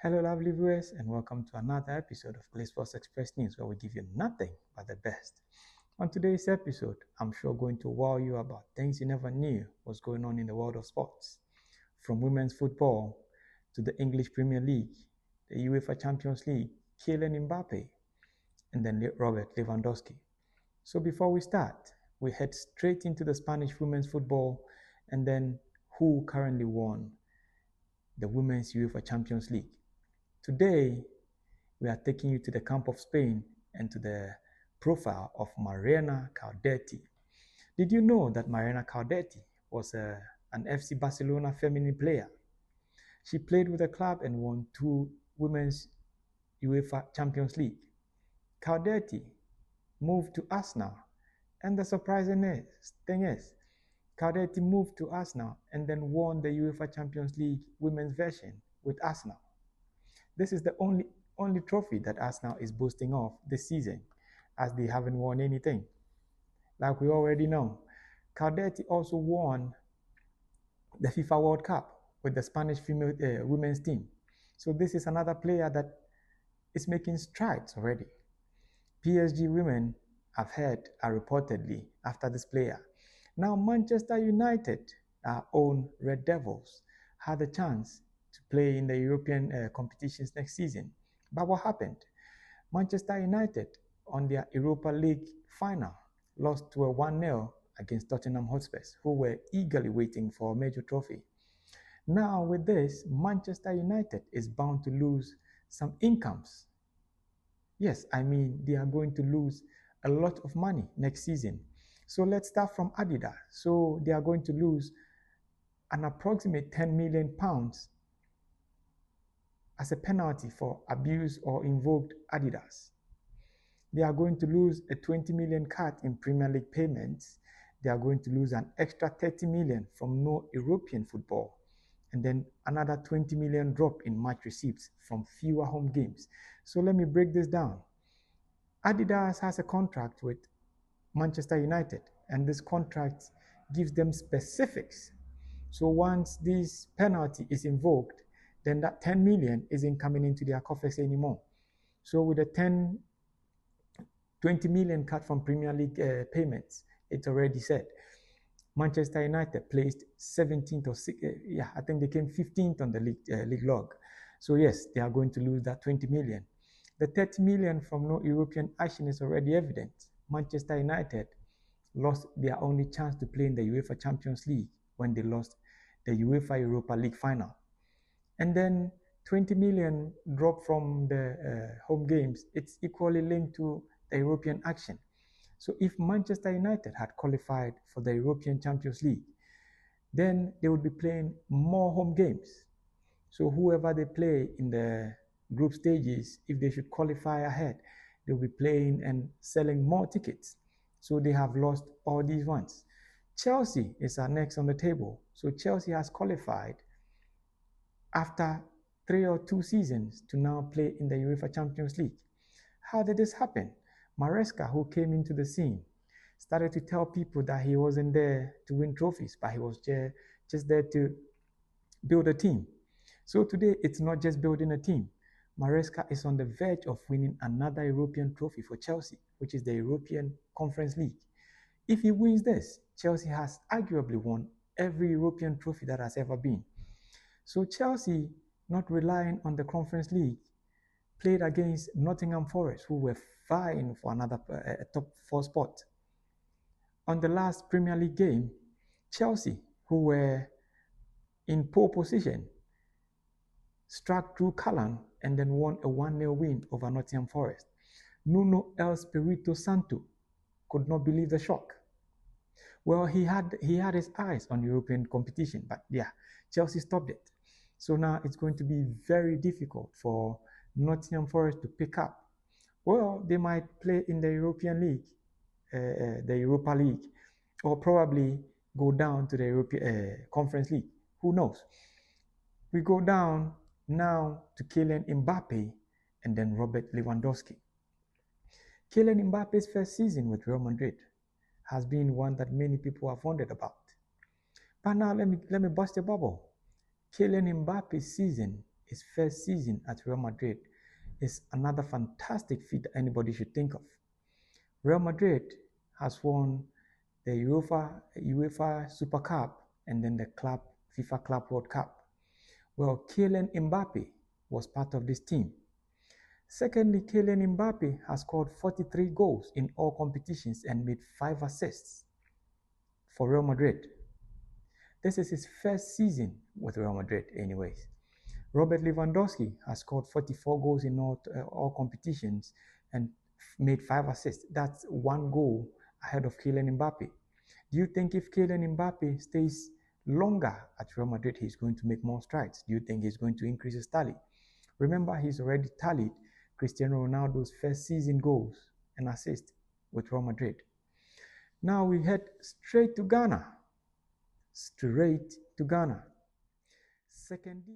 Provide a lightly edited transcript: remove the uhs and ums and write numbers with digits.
Hello, lovely viewers, and welcome to another episode of Play Sports Express News, where we give you nothing but the best. On today's episode, I'm sure going to wow you about things you never knew was going on in the world of sports, from women's football to the English Premier League, the UEFA Champions League, Kylian Mbappe, and then Robert Lewandowski. So before we start, we head straight into the Spanish women's football, and then who currently won the Women's UEFA Champions League. Today, we are taking you to the camp of Spain and to the profile of Mariana Caldetey. Did you know that Mariana Caldetey was an FC Barcelona feminine player? She played with the club and won 2 Women's UEFA Champions League. Caldetey moved to Arsenal, and the surprising thing is, Caldetey moved to Arsenal and then won the UEFA Champions League women's version with Arsenal. This is the only trophy that Arsenal is boasting of this season, as they haven't won anything. Like we already know, Caldetey also won the FIFA World Cup with the Spanish female women's team. So this is another player that is making strides already. PSG women, I've heard, are reportedly after this player. Now Manchester United, our own Red Devils, had a chance to play in the European competitions next season. But what happened? Manchester United, on their Europa League final, lost to a 1-0 against Tottenham Hotspurs, who were eagerly waiting for a major trophy. Now with this, Manchester United is bound to lose some incomes. Yes, I mean they are going to lose a lot of money next season. So let's start from Adidas. So they are going to lose an approximate £10 million as a penalty for abuse or invoked Adidas. They are going to lose a 20 million cut in Premier League payments. They are going to lose an extra 30 million from no European football. And then another 20 million drop in match receipts from fewer home games. So let me break this down. Adidas has a contract with Manchester United, and this contract gives them specifics. So once this penalty is invoked, then that 10 million isn't coming into their coffers anymore. So with the 20 million cut from Premier League payments, it's already said. Manchester United placed 17th or 6th, I think they came 15th on the league log. So yes, they are going to lose that 20 million. The 30 million from no European action is already evident. Manchester United lost their only chance to play in the UEFA Champions League when they lost the UEFA Europa League final. And then 20 million drop from the home games. It's equally linked to the European action. So if Manchester United had qualified for the European Champions League, then they would be playing more home games. So whoever they play in the group stages, if they should qualify ahead, they'll be playing and selling more tickets. So they have lost all these ones. Chelsea is next on the table. So Chelsea has qualified after 3 or 2 seasons to now play in the UEFA Champions League. How did this happen? Maresca, who came into the scene, started to tell people that he wasn't there to win trophies, but he was just there to build a team. So today, it's not just building a team. Maresca is on the verge of winning another European trophy for Chelsea, which is the European Conference League. If he wins this, Chelsea has arguably won every European trophy that has ever been. So Chelsea, not relying on the Conference League, played against Nottingham Forest, who were vying for another top 4 spot. On the last Premier League game, Chelsea, who were in pole position, struck through Callan and then won a 1-0 win over Nottingham Forest. Nuno El Espirito Santo could not believe the shock. Well, he had his eyes on European competition, but Chelsea stopped it. So now it's going to be very difficult for Nottingham Forest to pick up. Well, they might play in the European League, the Europa League, or probably go down to the European Conference League. Who knows? We go down now to Kylian Mbappe and then Robert Lewandowski. Kylian Mbappe's first season with Real Madrid has been one that many people have wondered about. But now let me bust a bubble. Kylian Mbappe's season his first season at Real Madrid is another fantastic feat that anybody should think of. Real Madrid has won the UEFA Super Cup and then the FIFA Club World Cup. Well, Kylian Mbappe was part of this team. Secondly, Kylian Mbappe has scored 43 goals in all competitions and made 5 assists for Real Madrid. This is his first season with Real Madrid anyways. Robert Lewandowski has scored 44 goals in all competitions and made 5 assists. That's 1 goal ahead of Kylian Mbappe. Do you think if Kylian Mbappe stays longer at Real Madrid, he's going to make more strides? Do you think he's going to increase his tally? Remember, he's already tallied Cristiano Ronaldo's first season goals and assists with Real Madrid. Now we head straight to Ghana. Second